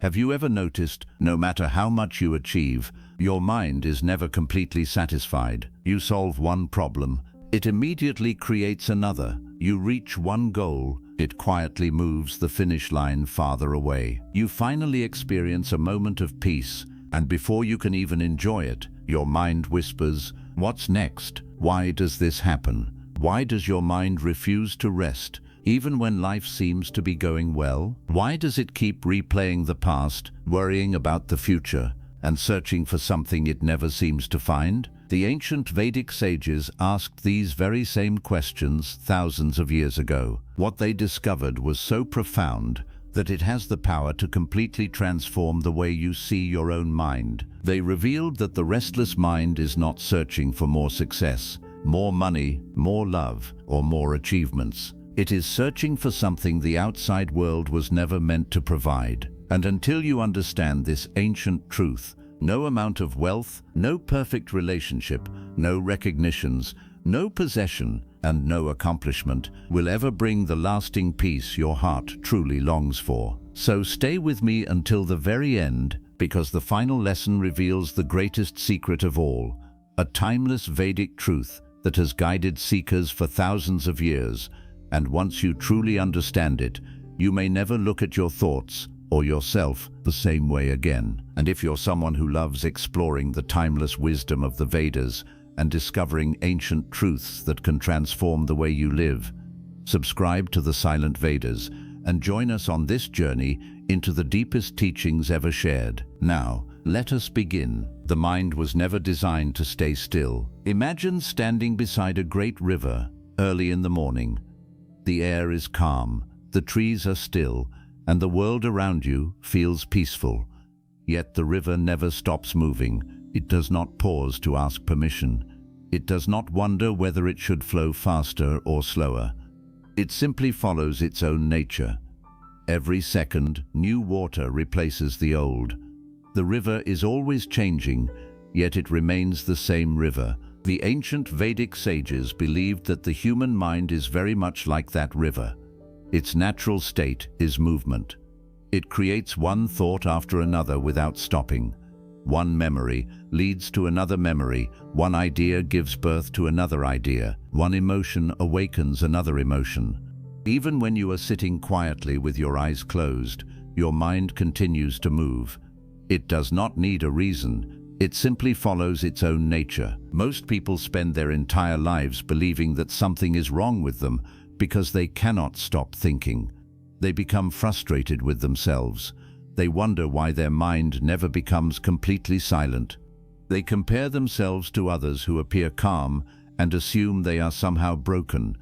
Have you ever noticed, no matter how much you achieve, your mind is never completely satisfied? You solve one problem, it immediately creates another. You reach one goal, it quietly moves the finish line farther away. You finally experience a moment of peace, and before you can even enjoy it, your mind whispers, "What's next? Why does this happen?" Why does your mind refuse to rest, even when life seems to be going well? Why does it keep replaying the past, worrying about the future, and searching for something it never seems to find? The ancient Vedic sages asked these very same questions thousands of years ago. What they discovered was so profound that it has the power to completely transform the way you see your own mind. They revealed that the restless mind is not searching for more success, more money, more love, or more achievements. It is searching for something the outside world was never meant to provide. And until you understand this ancient truth, no amount of wealth, no perfect relationship, no recognitions, no possession, and no accomplishment will ever bring the lasting peace your heart truly longs for. So stay with me until the very end, because the final lesson reveals the greatest secret of all, a timeless Vedic truth that has guided seekers for thousands of years. And once you truly understand it, you may never look at your thoughts or yourself the same way again. And if you're someone who loves exploring the timeless wisdom of the Vedas and discovering ancient truths that can transform the way you live, subscribe to the Silent Vedas and join us on this journey into the deepest teachings ever shared. Now, let us begin. The mind was never designed to stay still. Imagine standing beside a great river early in the morning. The air is calm, the trees are still, and the world around you feels peaceful. Yet the river never stops moving. It does not pause to ask permission. It does not wonder whether it should flow faster or slower. It simply follows its own nature. Every second, new water replaces the old. The river is always changing, yet it remains the same river. The ancient Vedic sages believed that the human mind is very much like that river. Its natural state is movement. It creates one thought after another without stopping. One memory leads to another memory. One idea gives birth to another idea. One emotion awakens another emotion. Even when you are sitting quietly with your eyes closed, your mind continues to move. It does not need a reason. It simply follows its own nature. Most people spend their entire lives believing that something is wrong with them because they cannot stop thinking. They become frustrated with themselves. They wonder why their mind never becomes completely silent. They compare themselves to others who appear calm and assume they are somehow broken.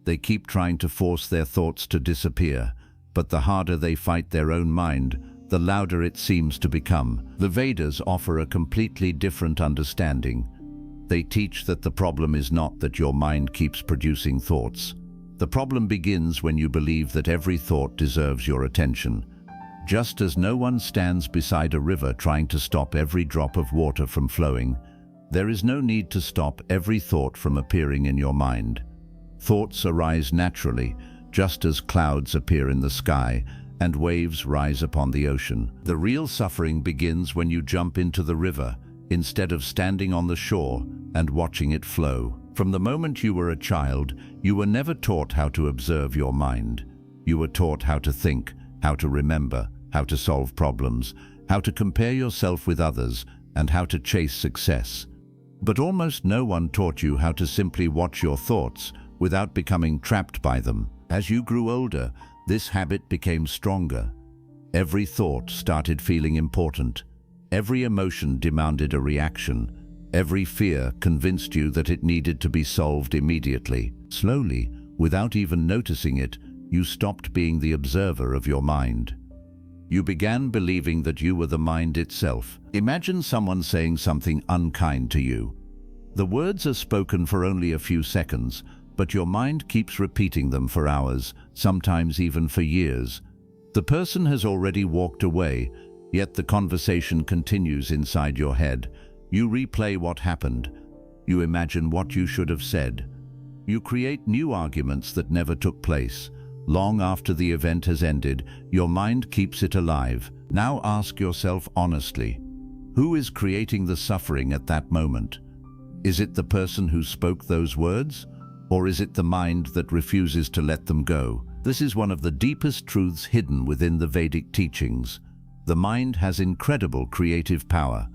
They keep trying to force their thoughts to disappear, but the harder they fight their own mind, the louder it seems to become. The Vedas offer a completely different understanding. They teach that the problem is not that your mind keeps producing thoughts. The problem begins when you believe that every thought deserves your attention. Just as no one stands beside a river trying to stop every drop of water from flowing, there is no need to stop every thought from appearing in your mind. Thoughts arise naturally, just as clouds appear in the sky and waves rise upon the ocean. The real suffering begins when you jump into the river instead of standing on the shore and watching it flow. From the moment you were a child, you were never taught how to observe your mind. You were taught how to think, how to remember, how to solve problems, how to compare yourself with others, and how to chase success. But almost no one taught you how to simply watch your thoughts without becoming trapped by them. As you grew older, this habit became stronger. Every thought started feeling important. Every emotion demanded a reaction. Every fear convinced you that it needed to be solved immediately. Slowly, without even noticing it, you stopped being the observer of your mind. You began believing that you were the mind itself. Imagine someone saying something unkind to you. The words are spoken for only a few seconds, but your mind keeps repeating them for hours, sometimes even for years. The person has already walked away, yet the conversation continues inside your head. You replay what happened. You imagine what you should have said. You create new arguments that never took place. Long after the event has ended, your mind keeps it alive, Now ask yourself honestly, who is creating the suffering at that moment? Is it the person who spoke those words? Or is it the mind that refuses to let them go? This is one of the deepest truths hidden within the Vedic teachings. The mind has incredible creative power.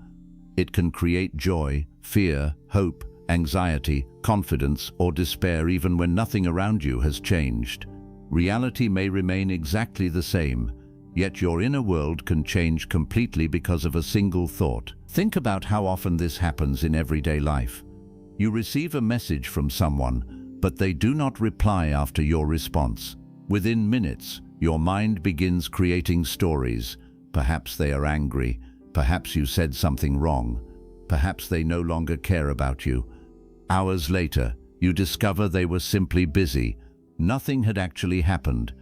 It can create joy, fear, hope, anxiety, confidence, or despair even when nothing around you has changed. Reality may remain exactly the same, yet your inner world can change completely because of a single thought. Think about how often this happens in everyday life. You receive a message from someone, but they do not reply after your response. Within minutes, your mind begins creating stories. Perhaps they are angry, perhaps you said something wrong, perhaps they no longer care about you. Hours later, you discover they were simply busy. Nothing had actually happened.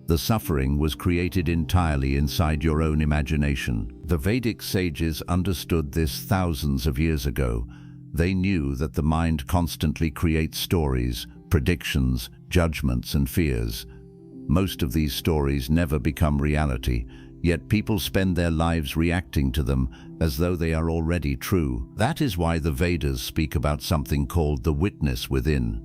The suffering was created entirely inside your own imagination. The Vedic sages understood this thousands of years ago. They knew that the mind constantly creates stories, predictions, judgments, and fears. Most of these stories never become reality, yet people spend their lives reacting to them as though they are already true. That is why the Vedas speak about something called the witness within.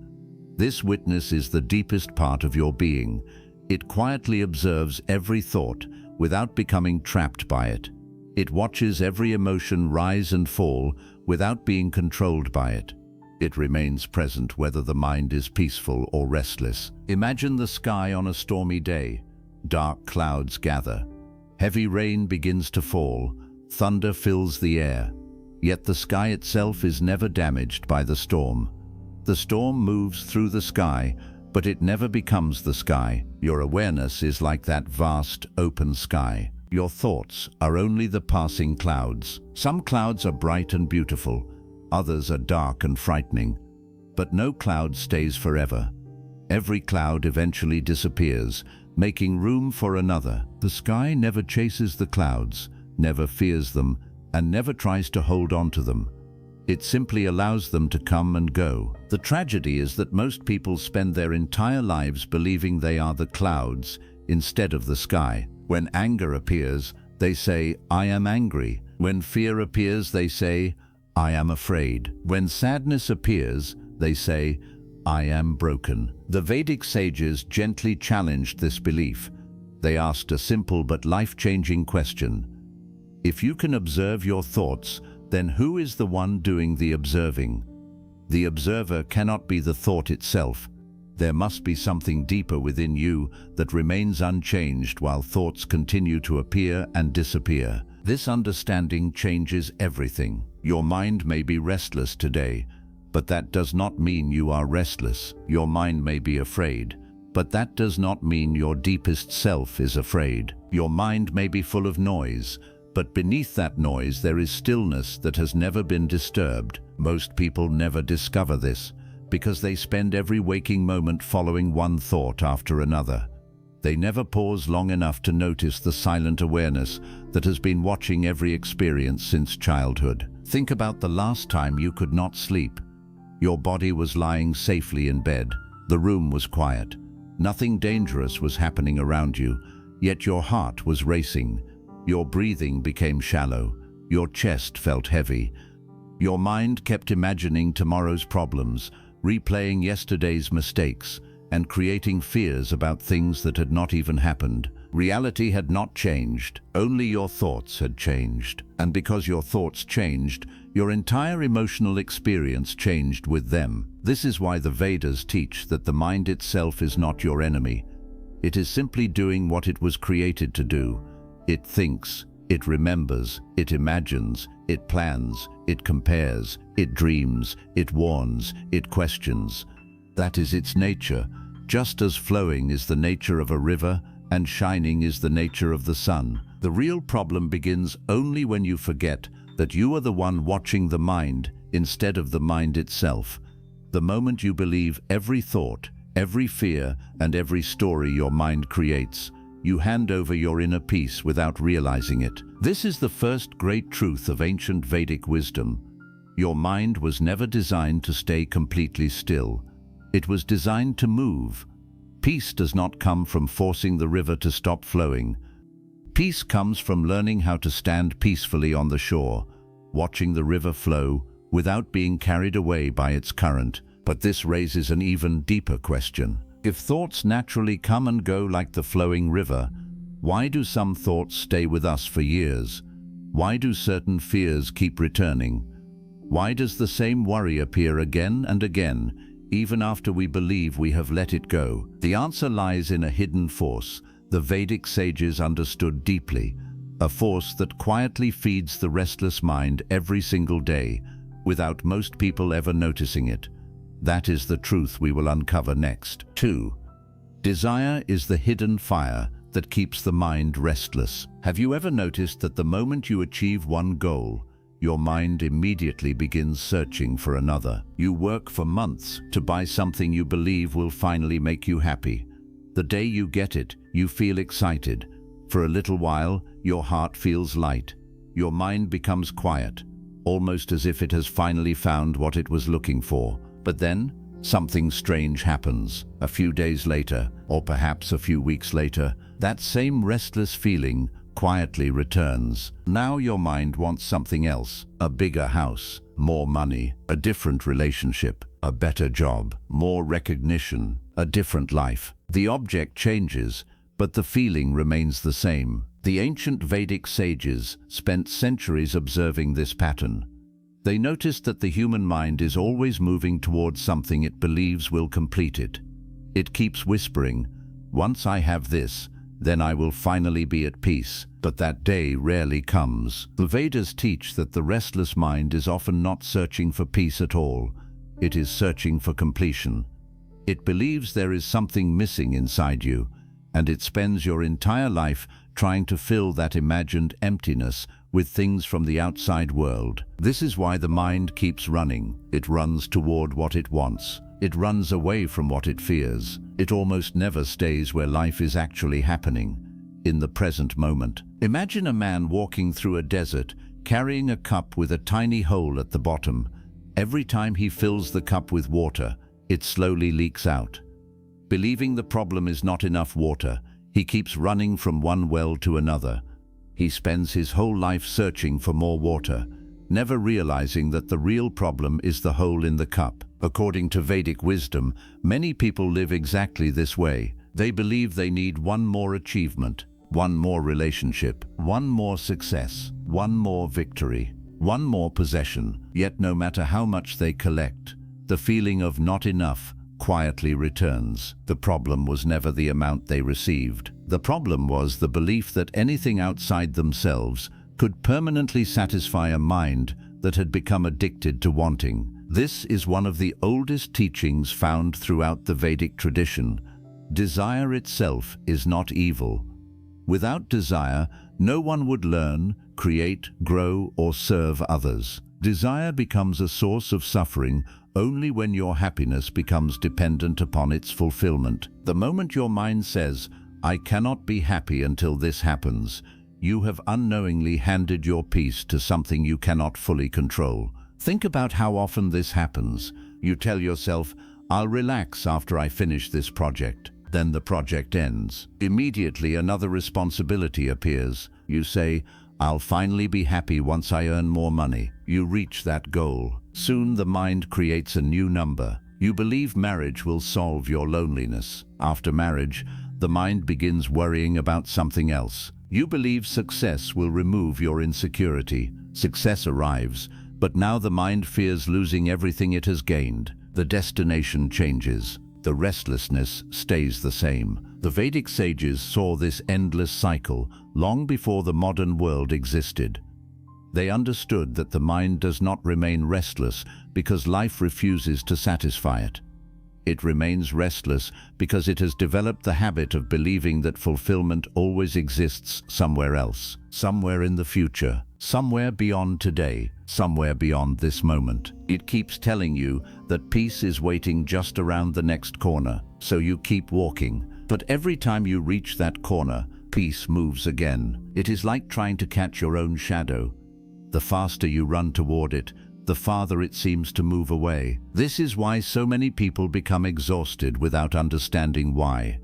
This witness is the deepest part of your being. It quietly observes every thought without becoming trapped by it. It watches every emotion rise and fall without being controlled by it. It remains present whether the mind is peaceful or restless. Imagine the sky on a stormy day. Dark clouds gather. Heavy rain begins to fall. Thunder fills the air. Yet the sky itself is never damaged by the storm. The storm moves through the sky, but it never becomes the sky. Your awareness is like that vast, open sky. Your thoughts are only the passing clouds. Some clouds are bright and beautiful. Others are dark and frightening. But no cloud stays forever. Every cloud eventually disappears, making room for another. The sky never chases the clouds, never fears them, and never tries to hold on to them. It simply allows them to come and go. The tragedy is that most people spend their entire lives believing they are the clouds instead of the sky. When anger appears, they say, "I am angry." When fear appears, they say, "I am afraid." When sadness appears, they say, "I am broken." The Vedic sages gently challenged this belief. They asked a simple but life-changing question. If you can observe your thoughts, then who is the one doing the observing? The observer cannot be the thought itself. There must be something deeper within you that remains unchanged while thoughts continue to appear and disappear. This understanding changes everything. Your mind may be restless today, but that does not mean you are restless. Your mind may be afraid, but that does not mean your deepest self is afraid. Your mind may be full of noise, but beneath that noise there is stillness that has never been disturbed. Most people never discover this because they spend every waking moment following one thought after another. They never pause long enough to notice the silent awareness that has been watching every experience since childhood. Think about the last time you could not sleep. Your body was lying safely in bed. The room was quiet. Nothing dangerous was happening around you, yet your heart was racing. Your breathing became shallow. Your chest felt heavy. Your mind kept imagining tomorrow's problems, replaying yesterday's mistakes, and creating fears about things that had not even happened. Reality had not changed, only your thoughts had changed. And because your thoughts changed, your entire emotional experience changed with them. This is why the Vedas teach that the mind itself is not your enemy. It is simply doing what it was created to do. It thinks, it remembers, it imagines, it plans, it compares, it dreams, it warns, it questions. That is its nature, just as flowing is the nature of a river and shining is the nature of the sun. The real problem begins only when you forget that you are the one watching the mind instead of the mind itself. The moment you believe every thought, every fear, and every story your mind creates, you hand over your inner peace without realizing it. This is the first great truth of ancient Vedic wisdom. Your mind was never designed to stay completely still. It was designed to move. Peace does not come from forcing the river to stop flowing. Peace comes from learning how to stand peacefully on the shore, watching the river flow without being carried away by its current. But this raises an even deeper question. If thoughts naturally come and go like the flowing river, why do some thoughts stay with us for years? Why do certain fears keep returning? Why does the same worry appear again and again, even after we believe we have let it go? The answer lies in a hidden force the Vedic sages understood deeply, a force that quietly feeds the restless mind every single day, without most people ever noticing it. That is the truth we will uncover next. 2. Desire is the hidden fire that keeps the mind restless. Have you ever noticed that the moment you achieve one goal, your mind immediately begins searching for another? You work for months to buy something you believe will finally make you happy. The day you get it, you feel excited. For a little while, your heart feels light. Your mind becomes quiet, almost as if it has finally found what it was looking for. But then, something strange happens. A few days later, or perhaps a few weeks later, that same restless feeling quietly returns. Now your mind wants something else: a bigger house, more money, a different relationship, a better job, more recognition, a different life. The object changes, but the feeling remains the same. The ancient Vedic sages spent centuries observing this pattern. They noticed that the human mind is always moving towards something it believes will complete it. It keeps whispering, "Once I have this, then I will finally be at peace." But that day rarely comes. The Vedas teach that the restless mind is often not searching for peace at all. It is searching for completion. It believes there is something missing inside you, and it spends your entire life trying to fill that imagined emptiness with things from the outside world. This is why the mind keeps running. It runs toward what it wants. It runs away from what it fears. It almost never stays where life is actually happening, in the present moment. Imagine a man walking through a desert, carrying a cup with a tiny hole at the bottom. Every time he fills the cup with water, it slowly leaks out. Believing the problem is not enough water, he keeps running from one well to another. He spends his whole life searching for more water, never realizing that the real problem is the hole in the cup. According to Vedic wisdom, many people live exactly this way. They believe they need one more achievement, one more relationship, one more success, one more victory, one more possession. Yet no matter how much they collect, the feeling of not enough quietly returns. The problem was never the amount they received. The problem was the belief that anything outside themselves could permanently satisfy a mind that had become addicted to wanting. This is one of the oldest teachings found throughout the Vedic tradition. Desire itself is not evil. Without desire, no one would learn, create, grow, or serve others. Desire becomes a source of suffering only when your happiness becomes dependent upon its fulfillment. The moment your mind says, "I cannot be happy until this happens," you have unknowingly handed your peace to something you cannot fully control. Think about how often this happens. You tell yourself, "I'll relax after I finish this project." Then the project ends. Immediately another responsibility appears. You say, "I'll finally be happy once I earn more money." You reach that goal. Soon the mind creates a new number. You believe marriage will solve your loneliness. After marriage, the mind begins worrying about something else. You believe success will remove your insecurity. Success arrives, but now the mind fears losing everything it has gained. The destination changes. The restlessness stays the same. The Vedic sages saw this endless cycle long before the modern world existed. They understood that the mind does not remain restless because life refuses to satisfy it. It remains restless because it has developed the habit of believing that fulfillment always exists somewhere else, somewhere in the future, somewhere beyond today, somewhere beyond this moment. It keeps telling you that peace is waiting just around the next corner, so you keep walking. But every time you reach that corner, peace moves again. It is like trying to catch your own shadow. The faster you run toward it, the farther it seems to move away. This is why so many people become exhausted without understanding why.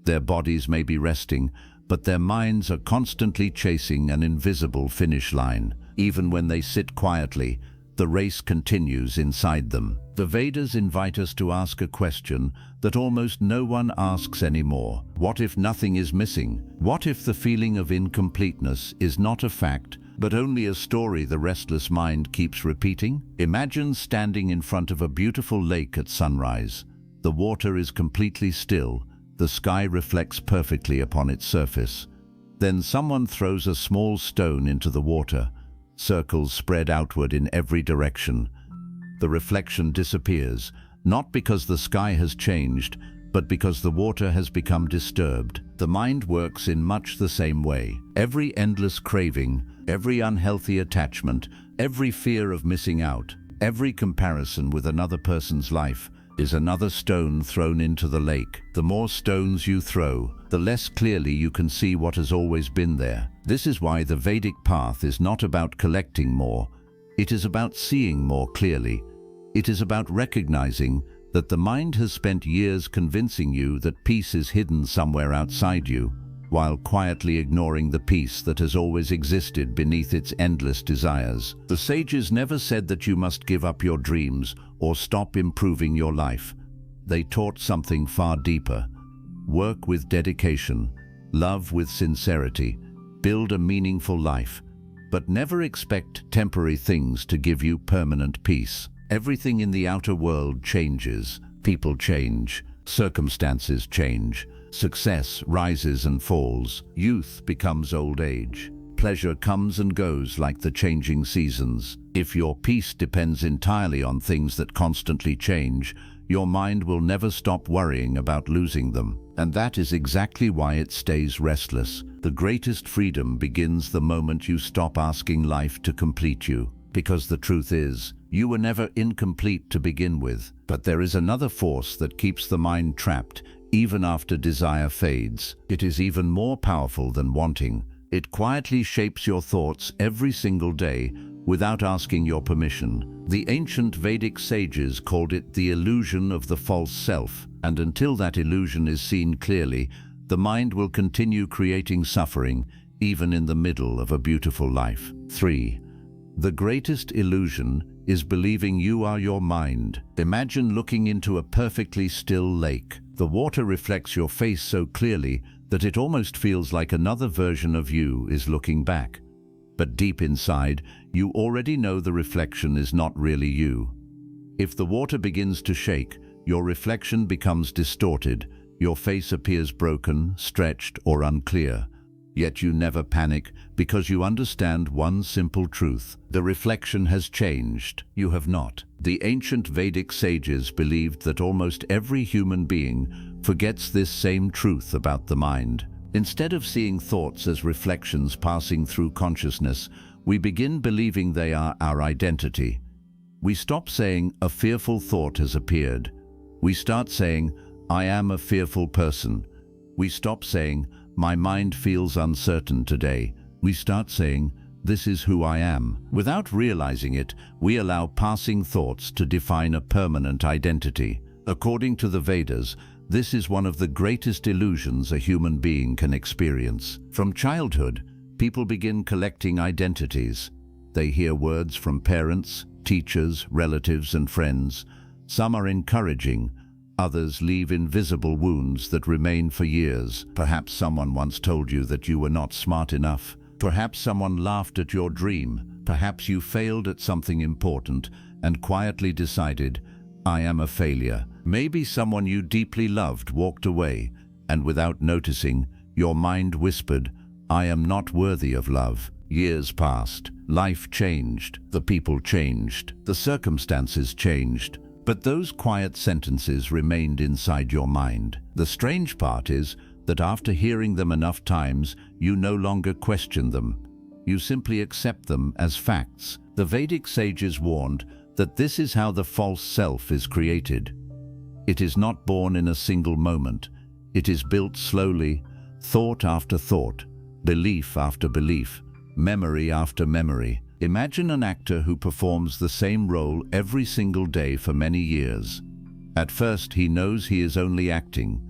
Their bodies may be resting, but their minds are constantly chasing an invisible finish line. Even when they sit quietly, the race continues inside them. The Vedas invite us to ask a question that almost no one asks anymore. What if nothing is missing? What if the feeling of incompleteness is not a fact, but only a story the restless mind keeps repeating? Imagine standing in front of a beautiful lake at sunrise. The water is completely still. The sky reflects perfectly upon its surface. Then someone throws a small stone into the water. Circles spread outward in every direction. The reflection disappears, not because the sky has changed, but because the water has become disturbed. The mind works in much the same way. Every endless craving, every unhealthy attachment, every fear of missing out, every comparison with another person's life is another stone thrown into the lake. The more stones you throw, the less clearly you can see what has always been there. This is why the Vedic path is not about collecting more. It is about seeing more clearly. It is about recognizing that the mind has spent years convincing you that peace is hidden somewhere outside you, while quietly ignoring the peace that has always existed beneath its endless desires. The sages never said that you must give up your dreams or stop improving your life. They taught something far deeper. Work with dedication, love with sincerity, build a meaningful life, but never expect temporary things to give you permanent peace. Everything in the outer world changes. People change, circumstances change, success rises and falls, youth becomes old age. Pleasure comes and goes like the changing seasons. If your peace depends entirely on things that constantly change, your mind will never stop worrying about losing them. And that is exactly why it stays restless. The greatest freedom begins the moment you stop asking life to complete you. Because the truth is, you were never incomplete to begin with. But there is another force that keeps the mind trapped, even after desire fades. It is even more powerful than wanting. It quietly shapes your thoughts every single day without asking your permission. The ancient Vedic sages called it the illusion of the false self, and until that illusion is seen clearly, the mind will continue creating suffering, even in the middle of a beautiful life. 3. The greatest illusion is believing you are your mind. Imagine looking into a perfectly still lake. The water reflects your face so clearly that it almost feels like another version of you is looking back. But deep inside, you already know the reflection is not really you. If the water begins to shake, your reflection becomes distorted. Your face appears broken, stretched, or unclear. Yet you never panic because you understand one simple truth. The reflection has changed. You have not. The ancient Vedic sages believed that almost every human being forgets this same truth about the mind. Instead of seeing thoughts as reflections passing through consciousness, we begin believing they are our identity. We stop saying, "A fearful thought has appeared." We start saying, "I am a fearful person." We stop saying, "My mind feels uncertain today." We start saying, "This is who I am." Without realizing it, we allow passing thoughts to define a permanent identity. According to the Vedas, this is one of the greatest illusions a human being can experience. From childhood, people begin collecting identities. They hear words from parents, teachers, relatives, and friends. Some are encouraging. Others leave invisible wounds that remain for years. Perhaps someone once told you that you were not smart enough. Perhaps someone laughed at your dream. Perhaps you failed at something important and quietly decided, "I am a failure." Maybe someone you deeply loved walked away, and without noticing, your mind whispered, "I am not worthy of love." Years passed. Life changed. The people changed. The circumstances changed. But those quiet sentences remained inside your mind. The strange part is that after hearing them enough times, you no longer question them. You simply accept them as facts. The Vedic sages warned that this is how the false self is created. It is not born in a single moment. It is built slowly, thought after thought, belief after belief, memory after memory. Imagine an actor who performs the same role every single day for many years. At first, he knows he is only acting,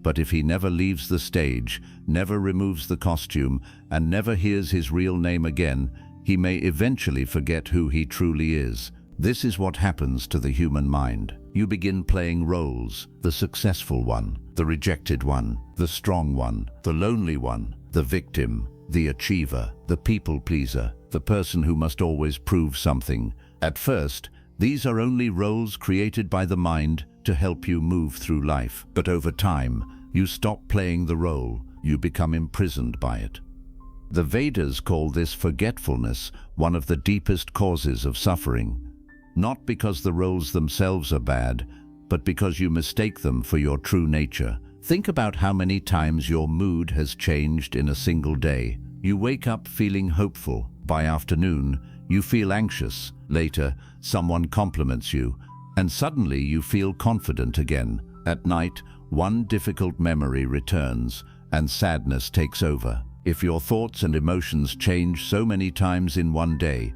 But if he never leaves the stage, never removes the costume, and never hears his real name again, he may eventually forget who he truly is. This is what happens to the human mind. You begin playing roles: the successful one, the rejected one, the strong one, the lonely one, the victim, the achiever, the people pleaser, the person who must always prove something. At first, these are only roles created by the mind to help you move through life. But over time, you stop playing the role. You become imprisoned by it. The Vedas call this forgetfulness one of the deepest causes of suffering. Not because the roles themselves are bad, but because you mistake them for your true nature. Think about how many times your mood has changed in a single day. You wake up feeling hopeful. By afternoon, you feel anxious. Later, someone compliments you, and suddenly you feel confident again. At night, one difficult memory returns, and sadness takes over. If your thoughts and emotions change so many times in one day,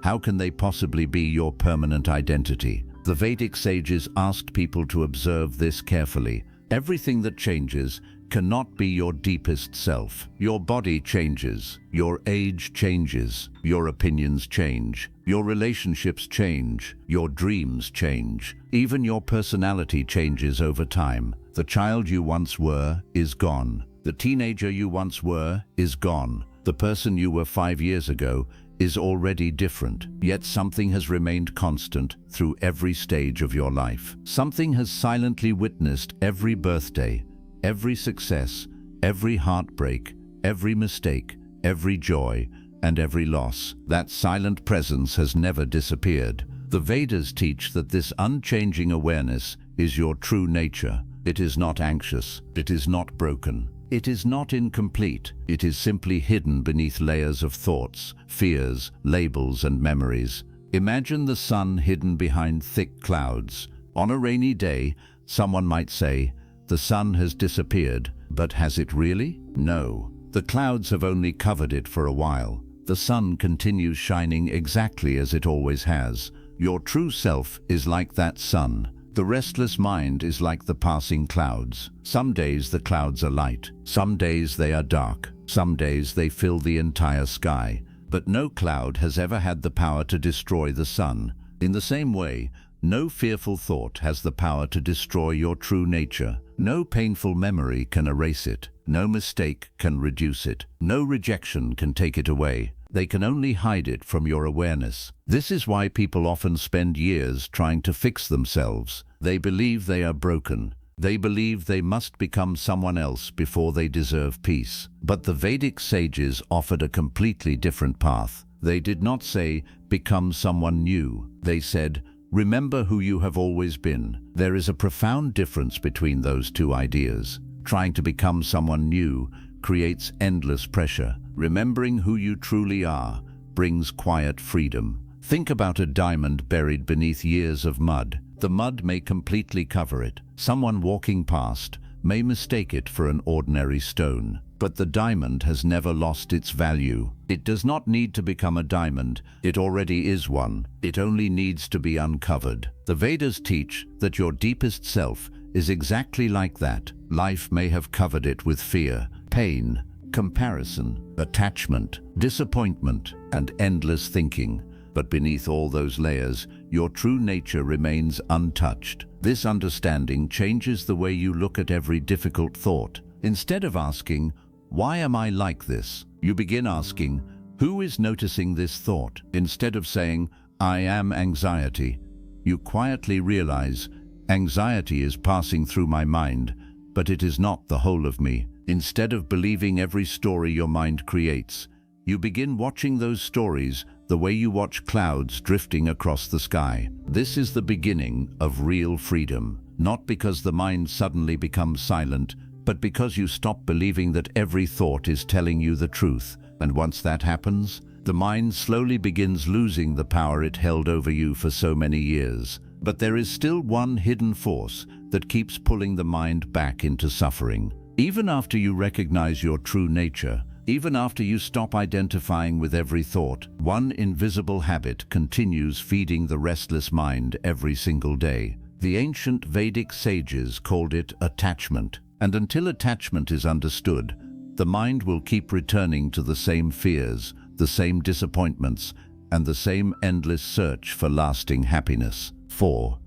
how can they possibly be your permanent identity? The Vedic sages asked people to observe this carefully. Everything that changes cannot be your deepest self. Your body changes, your age changes, your opinions change, your relationships change, your dreams change. Even your personality changes over time. The child you once were is gone. The teenager you once were is gone. The person you were 5 years ago is already different. Yet something has remained constant through every stage of your life. Something has silently witnessed every birthday, every success, every heartbreak, every mistake, every joy, and every loss. That silent presence has never disappeared. The Vedas teach that this unchanging awareness is your true nature. It is not anxious. It is not broken. It is not incomplete. It is simply hidden beneath layers of thoughts, fears, labels, and memories. Imagine the sun hidden behind thick clouds. On a rainy day, someone might say, "The sun has disappeared," but has it really? No. The clouds have only covered it for a while. The sun continues shining exactly as it always has. Your true self is like that sun. The restless mind is like the passing clouds. Some days the clouds are light, some days they are dark, some days they fill the entire sky. But no cloud has ever had the power to destroy the sun. In the same way, no fearful thought has the power to destroy your true nature. No painful memory can erase it. No mistake can reduce it. No rejection can take it away. They can only hide it from your awareness. This is why people often spend years trying to fix themselves. They believe they are broken. They believe they must become someone else before they deserve peace. But the Vedic sages offered a completely different path. They did not say, "Become someone new." They said, "Remember who you have always been." There is a profound difference between those two ideas. Trying to become someone new creates endless pressure. Remembering who you truly are brings quiet freedom. Think about a diamond buried beneath years of mud. The mud may completely cover it. Someone walking past may mistake it for an ordinary stone. But the diamond has never lost its value. It does not need to become a diamond. It already is one. It only needs to be uncovered. The Vedas teach that your deepest self is exactly like that. Life may have covered it with fear, pain, comparison, attachment, disappointment, and endless thinking. But beneath all those layers, your true nature remains untouched. This understanding changes the way you look at every difficult thought. Instead of asking, "Why am I like this?" you begin asking, "Who is noticing this thought?" Instead of saying, "I am anxiety," you quietly realize, "Anxiety is passing through my mind, but it is not the whole of me." Instead of believing every story your mind creates, you begin watching those stories the way you watch clouds drifting across the sky. This is the beginning of real freedom, not because the mind suddenly becomes silent, but because you stop believing that every thought is telling you the truth. And once that happens, the mind slowly begins losing the power it held over you for so many years. But there is still one hidden force that keeps pulling the mind back into suffering. Even after you recognize your true nature, even after you stop identifying with every thought, one invisible habit continues feeding the restless mind every single day. The ancient Vedic sages called it attachment. And until attachment is understood, the mind will keep returning to the same fears, the same disappointments, and the same endless search for lasting happiness. 4.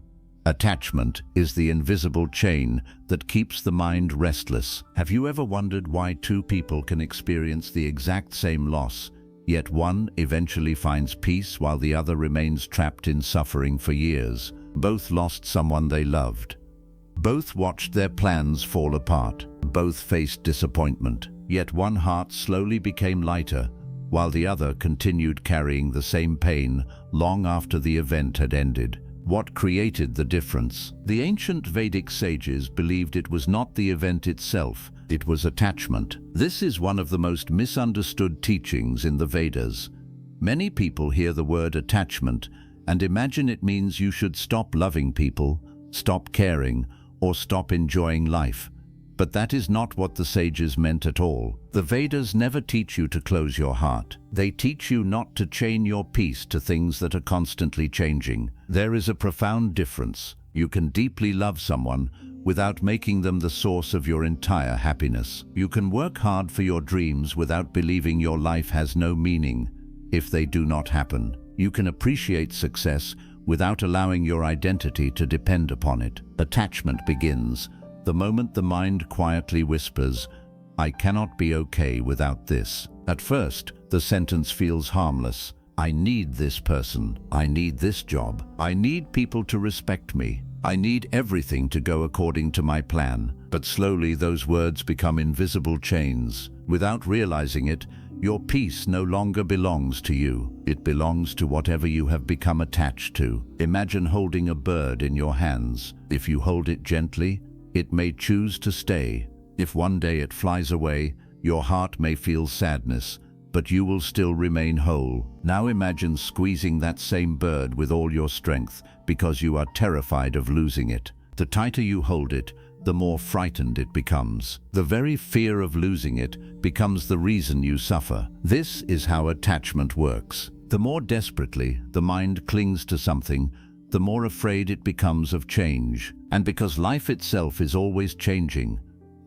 Attachment is the invisible chain that keeps the mind restless. Have you ever wondered why two people can experience the exact same loss, yet one eventually finds peace while the other remains trapped in suffering for years? Both lost someone they loved. Both watched their plans fall apart. Both faced disappointment. Yet one heart slowly became lighter, while the other continued carrying the same pain long after the event had ended. What created the difference? The ancient Vedic sages believed it was not the event itself, it was attachment. This is one of the most misunderstood teachings in the Vedas. Many people hear the word attachment and imagine it means you should stop loving people, stop caring, or stop enjoying life. But that is not what the sages meant at all. The Vedas never teach you to close your heart. They teach you not to chain your peace to things that are constantly changing. There is a profound difference. You can deeply love someone without making them the source of your entire happiness. You can work hard for your dreams without believing your life has no meaning if they do not happen. You can appreciate success without allowing your identity to depend upon it. Attachment begins the moment the mind quietly whispers, "I cannot be okay without this." At first, the sentence feels harmless. I need this person. I need this job. I need people to respect me. I need everything to go according to my plan. But slowly those words become invisible chains. Without realizing it, your peace no longer belongs to you. It belongs to whatever you have become attached to. Imagine holding a bird in your hands. If you hold it gently, it may choose to stay. If one day it flies away, your heart may feel sadness, but you will still remain whole. Now imagine squeezing that same bird with all your strength because you are terrified of losing it. The tighter you hold it, the more frightened it becomes. The very fear of losing it becomes the reason you suffer. This is how attachment works. The more desperately the mind clings to something, the more afraid it becomes of change. And because life itself is always changing,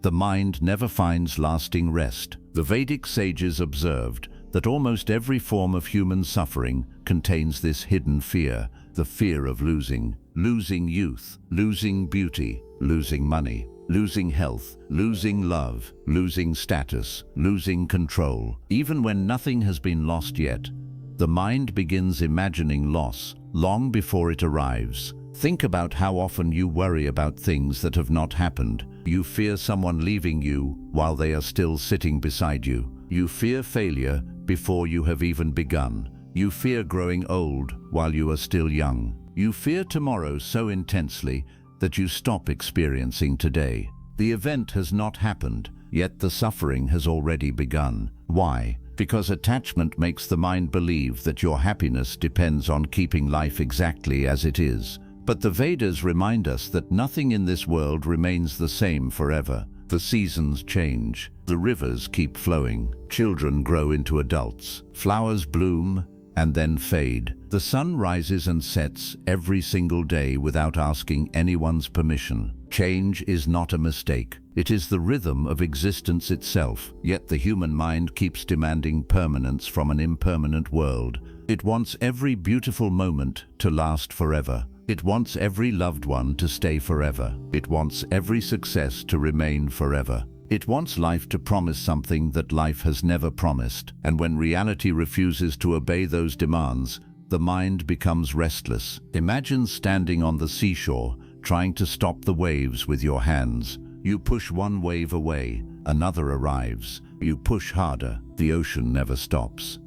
the mind never finds lasting rest. The Vedic sages observed that almost every form of human suffering contains this hidden fear, the fear of losing. Losing youth, losing beauty, losing money, losing health, losing love, losing status, losing control. Even when nothing has been lost yet, the mind begins imagining loss long before it arrives. Think about how often you worry about things that have not happened. You fear someone leaving you while they are still sitting beside you. You fear failure before you have even begun. You fear growing old while you are still young. You fear tomorrow so intensely that you stop experiencing today. The event has not happened, yet the suffering has already begun. Why? Because attachment makes the mind believe that your happiness depends on keeping life exactly as it is. But the Vedas remind us that nothing in this world remains the same forever. The seasons change, the rivers keep flowing, children grow into adults, flowers bloom and then fade. The sun rises and sets every single day without asking anyone's permission. Change is not a mistake. It is the rhythm of existence itself. Yet the human mind keeps demanding permanence from an impermanent world. It wants every beautiful moment to last forever. It wants every loved one to stay forever. It wants every success to remain forever. It wants life to promise something that life has never promised. And when reality refuses to obey those demands, the mind becomes restless. Imagine standing on the seashore, trying to stop the waves with your hands. You push one wave away, another arrives. You push harder, the ocean never stops.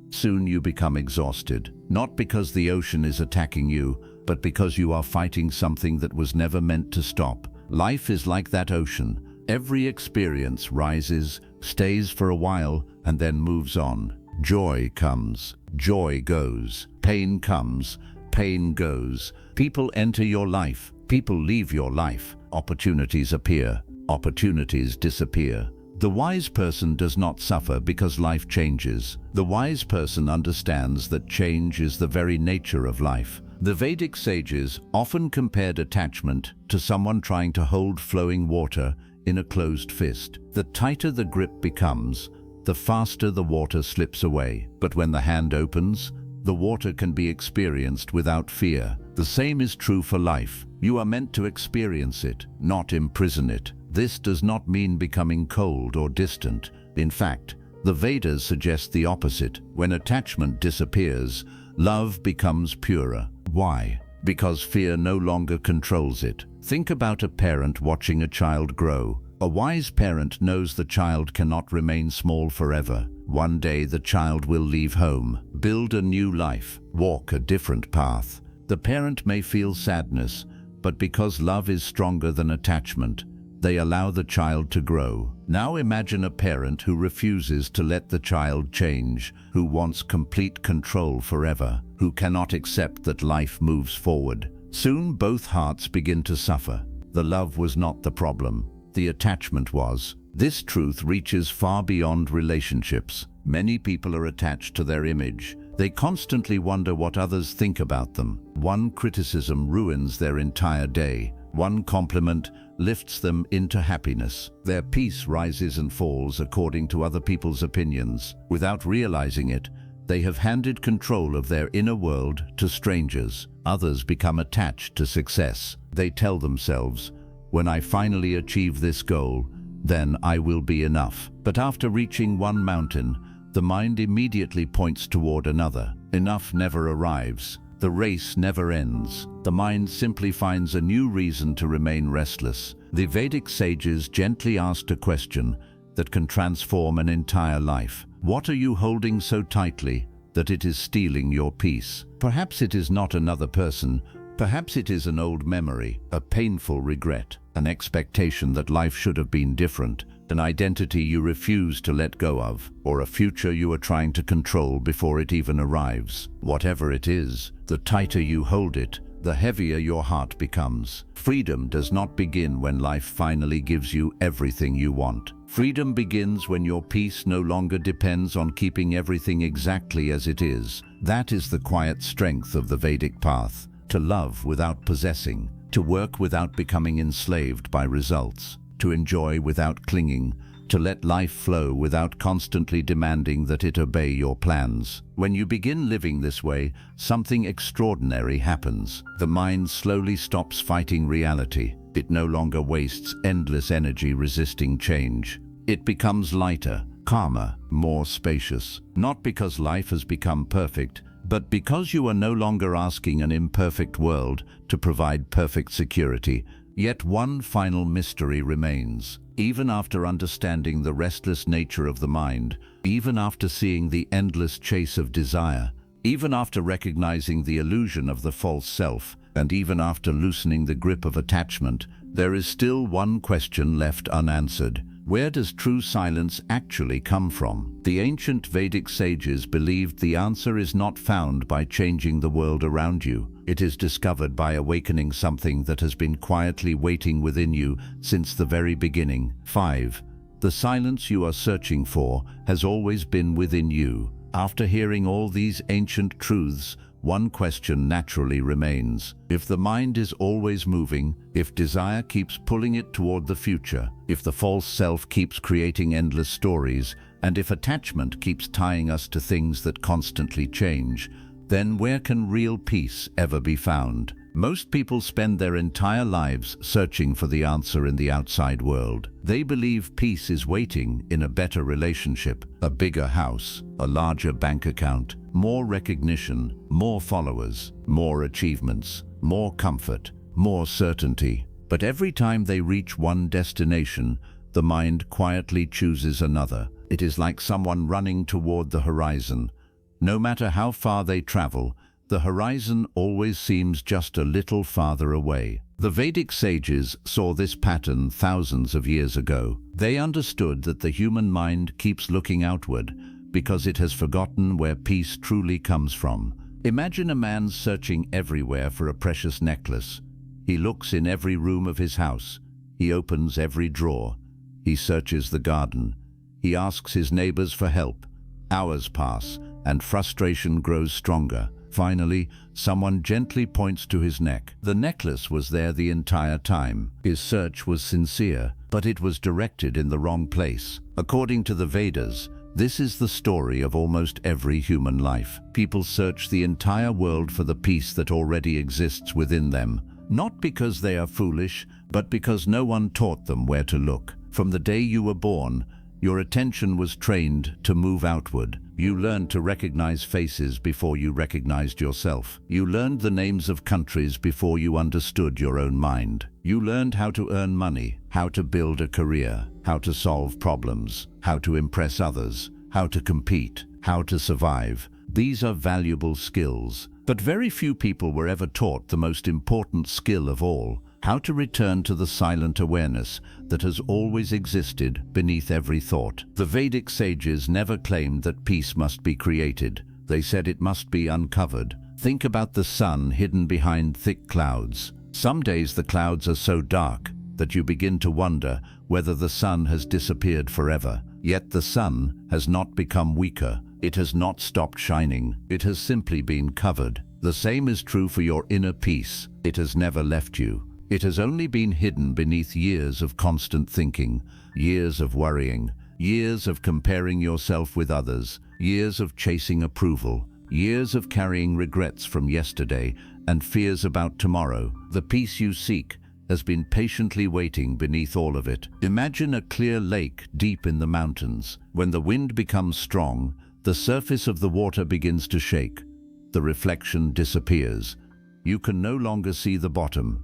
Soon you become exhausted, not because the ocean is attacking you, but because you are fighting something that was never meant to stop. Life is like that ocean. Every experience rises, stays for a while, and then moves on. Joy comes, joy goes. Pain comes, pain goes. People enter your life, people leave your life. Opportunities appear, opportunities disappear. The wise person does not suffer because life changes. The wise person understands that change is the very nature of life. The Vedic sages often compared attachment to someone trying to hold flowing water in a closed fist. The tighter the grip becomes, the faster the water slips away. But when the hand opens, the water can be experienced without fear. The same is true for life. You are meant to experience it, not imprison it. This does not mean becoming cold or distant. In fact, the Vedas suggest the opposite. When attachment disappears, love becomes purer. Why? Because fear no longer controls it. Think about a parent watching a child grow. A wise parent knows the child cannot remain small forever. One day the child will leave home, build a new life, walk a different path. The parent may feel sadness, but because love is stronger than attachment, they allow the child to grow. Now imagine a parent who refuses to let the child change, who wants complete control forever, who cannot accept that life moves forward. Soon both hearts begin to suffer. The love was not the problem. The attachment was. This truth reaches far beyond relationships. Many people are attached to their image. They constantly wonder what others think about them. One criticism ruins their entire day. One compliment lifts them into happiness. Their peace rises and falls according to other people's opinions. Without realizing it, they have handed control of their inner world to strangers. Others become attached to success. They tell themselves, "When I finally achieve this goal, then I will be enough." But after reaching one mountain, the mind immediately points toward another. Enough never arrives. The race never ends. The mind simply finds a new reason to remain restless. The Vedic sages gently asked a question that can transform an entire life. What are you holding so tightly that it is stealing your peace? Perhaps it is not another person. Perhaps it is an old memory, a painful regret, an expectation that life should have been different, an identity you refuse to let go of, or a future you are trying to control before it even arrives. Whatever it is, the tighter you hold it, the heavier your heart becomes. Freedom does not begin when life finally gives you everything you want. Freedom begins when your peace no longer depends on keeping everything exactly as it is. That is the quiet strength of the Vedic path. To love without possessing, to work without becoming enslaved by results, to enjoy without clinging, to let life flow without constantly demanding that it obey your plans. When you begin living this way, something extraordinary happens. The mind slowly stops fighting reality. It no longer wastes endless energy resisting change. It becomes lighter, calmer, more spacious. Not because life has become perfect, but because you are no longer asking an imperfect world to provide perfect security. Yet one final mystery remains. Even after understanding the restless nature of the mind, even after seeing the endless chase of desire, even after recognizing the illusion of the false self, and even after loosening the grip of attachment, there is still one question left unanswered. Where does true silence actually come from? The ancient Vedic sages believed the answer is not found by changing the world around you. It is discovered by awakening something that has been quietly waiting within you since the very beginning. 5. The silence you are searching for has always been within you. After hearing all these ancient truths, one question naturally remains. If the mind is always moving, if desire keeps pulling it toward the future, if the false self keeps creating endless stories, and if attachment keeps tying us to things that constantly change, then where can real peace ever be found? Most people spend their entire lives searching for the answer in the outside world. They believe peace is waiting in a better relationship, a bigger house, a larger bank account, more recognition, more followers, more achievements, more comfort, more certainty. But every time they reach one destination, the mind quietly chooses another. It is like someone running toward the horizon. No matter how far they travel, the horizon always seems just a little farther away. The Vedic sages saw this pattern thousands of years ago. They understood that the human mind keeps looking outward because it has forgotten where peace truly comes from. Imagine a man searching everywhere for a precious necklace. He looks in every room of his house. He opens every drawer. He searches the garden. He asks his neighbors for help. Hours pass, and frustration grows stronger. Finally, someone gently points to his neck. The necklace was there the entire time. His search was sincere, but it was directed in the wrong place. According to the Vedas, this is the story of almost every human life. People search the entire world for the peace that already exists within them, not because they are foolish, but because no one taught them where to look. From the day you were born, your attention was trained to move outward. You learned to recognize faces before you recognized yourself. You learned the names of countries before you understood your own mind. You learned how to earn money, how to build a career, how to solve problems, how to impress others, how to compete, how to survive. These are valuable skills, but very few people were ever taught the most important skill of all: how to return to the silent awareness that has always existed beneath every thought. The Vedic sages never claimed that peace must be created. They said it must be uncovered. Think about the sun hidden behind thick clouds. Some days the clouds are so dark that you begin to wonder whether the sun has disappeared forever. Yet the sun has not become weaker. It has not stopped shining. It has simply been covered. The same is true for your inner peace. It has never left you. It has only been hidden beneath years of constant thinking, years of worrying, years of comparing yourself with others, years of chasing approval, years of carrying regrets from yesterday and fears about tomorrow. The peace you seek has been patiently waiting beneath all of it. Imagine a clear lake deep in the mountains. When the wind becomes strong, the surface of the water begins to shake. The reflection disappears. You can no longer see the bottom.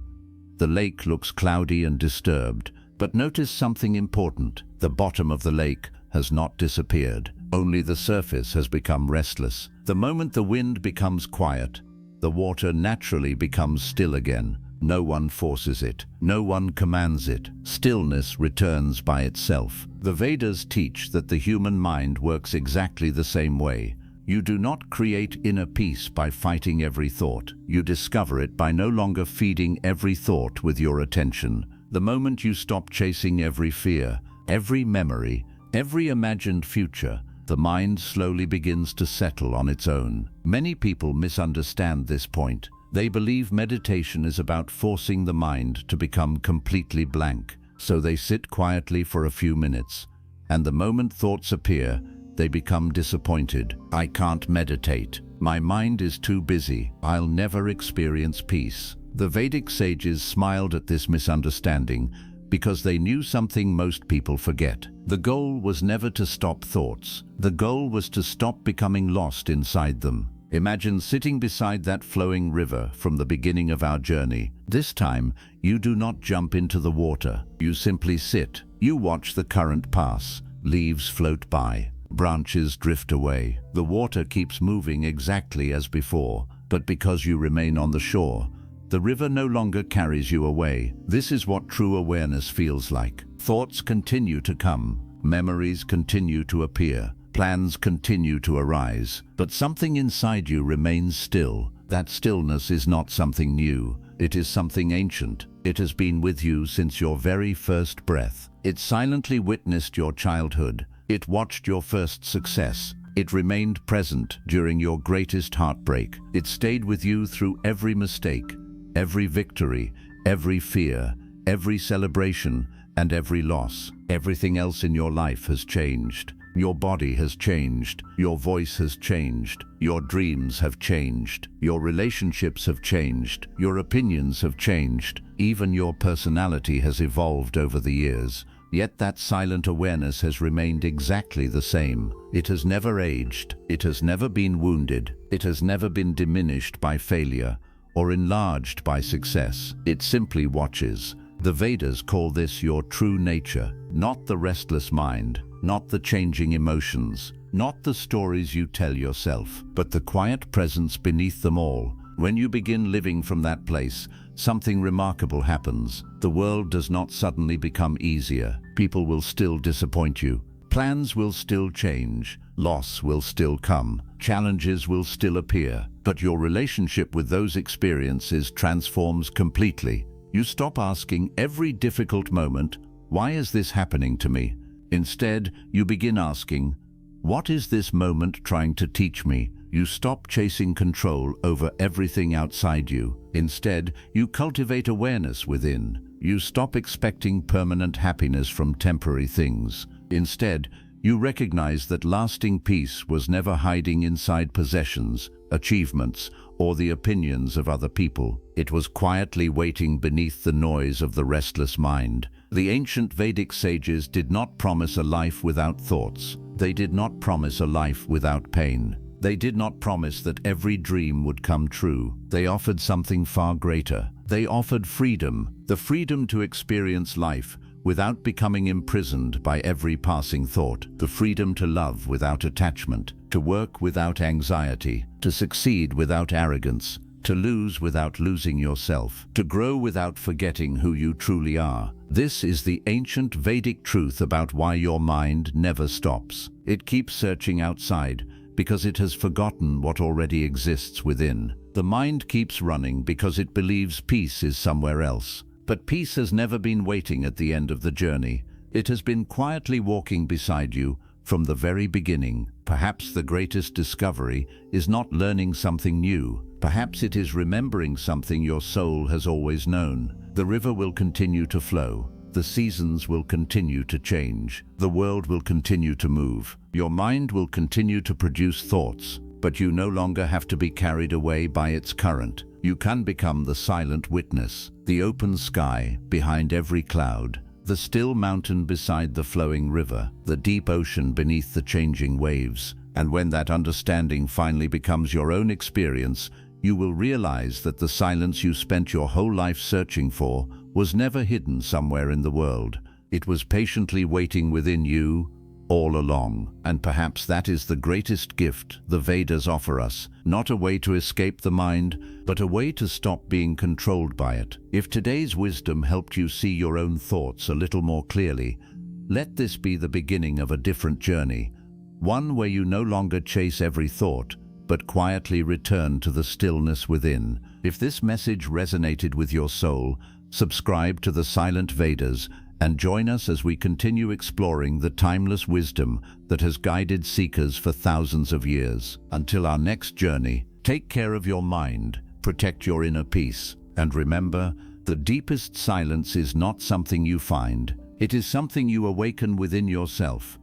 The lake looks cloudy and disturbed, but notice something important. The bottom of the lake has not disappeared. Only the surface has become restless. The moment the wind becomes quiet, the water naturally becomes still again. No one forces it. No one commands it. Stillness returns by itself. The Vedas teach that the human mind works exactly the same way. You do not create inner peace by fighting every thought. You discover it by no longer feeding every thought with your attention. The moment you stop chasing every fear, every memory, every imagined future, the mind slowly begins to settle on its own. Many people misunderstand this point. They believe meditation is about forcing the mind to become completely blank. So they sit quietly for a few minutes, and the moment thoughts appear, they become disappointed. I can't meditate. My mind is too busy. I'll never experience peace. The Vedic sages smiled at this misunderstanding because they knew something most people forget. The goal was never to stop thoughts. The goal was to stop becoming lost inside them. Imagine sitting beside that flowing river from the beginning of our journey. This time, you do not jump into the water. You simply sit. You watch the current pass. Leaves float by. Branches drift away. The water keeps moving exactly as before, but because you remain on the shore, the river no longer carries you away. This is what true awareness feels like. Thoughts continue to come. Memories continue to appear. Plans continue to arise. But something inside you remains still. That stillness is not something new. It is something ancient. It has been with you since your very first breath. It silently witnessed your childhood. It watched your first success. It remained present during your greatest heartbreak. It stayed with you through every mistake, every victory, every fear, every celebration, and every loss. Everything else in your life has changed. Your body has changed. Your voice has changed. Your dreams have changed. Your relationships have changed. Your opinions have changed. Even your personality has evolved over the years. Yet that silent awareness has remained exactly the same. It has never aged. It has never been wounded. It has never been diminished by failure or enlarged by success. It simply watches. The Vedas call this your true nature, not the restless mind, not the changing emotions, not the stories you tell yourself, but the quiet presence beneath them all. When you begin living from that place, something remarkable happens. The world does not suddenly become easier. People will still disappoint you. Plans will still change. Loss will still come. Challenges will still appear. But your relationship with those experiences transforms completely. You stop asking every difficult moment, "Why is this happening to me?" Instead, you begin asking, What is this moment trying to teach me? You stop chasing control over everything outside you. Instead, you cultivate awareness within. You stop expecting permanent happiness from temporary things. Instead, you recognize that lasting peace was never hiding inside possessions, achievements, or the opinions of other people. It was quietly waiting beneath the noise of the restless mind. The ancient Vedic sages did not promise a life without thoughts. They did not promise a life without pain. They did not promise that every dream would come true. They offered something far greater. They offered freedom, the freedom to experience life without becoming imprisoned by every passing thought, the freedom to love without attachment, to work without anxiety, to succeed without arrogance, to lose without losing yourself, to grow without forgetting who you truly are. This is the ancient Vedic truth about why your mind never stops. It keeps searching outside because it has forgotten what already exists within. The mind keeps running because it believes peace is somewhere else. But peace has never been waiting at the end of the journey. It has been quietly walking beside you from the very beginning. Perhaps the greatest discovery is not learning something new. Perhaps it is remembering something your soul has always known. The river will continue to flow. The seasons will continue to change. The world will continue to move. Your mind will continue to produce thoughts, but you no longer have to be carried away by its current. You can become the silent witness, the open sky behind every cloud, the still mountain beside the flowing river, the deep ocean beneath the changing waves. And when that understanding finally becomes your own experience, you will realize that the silence you spent your whole life searching for was never hidden somewhere in the world. It was patiently waiting within you all along. And perhaps that is the greatest gift the Vedas offer us, not a way to escape the mind, but a way to stop being controlled by it. If today's wisdom helped you see your own thoughts a little more clearly, let this be the beginning of a different journey, one where you no longer chase every thought, but quietly return to the stillness within. If this message resonated with your soul, subscribe to the Silent Vedas and join us as we continue exploring the timeless wisdom that has guided seekers for thousands of years. Until our next journey, take care of your mind, protect your inner peace, and remember, the deepest silence is not something you find. It is something you awaken within yourself.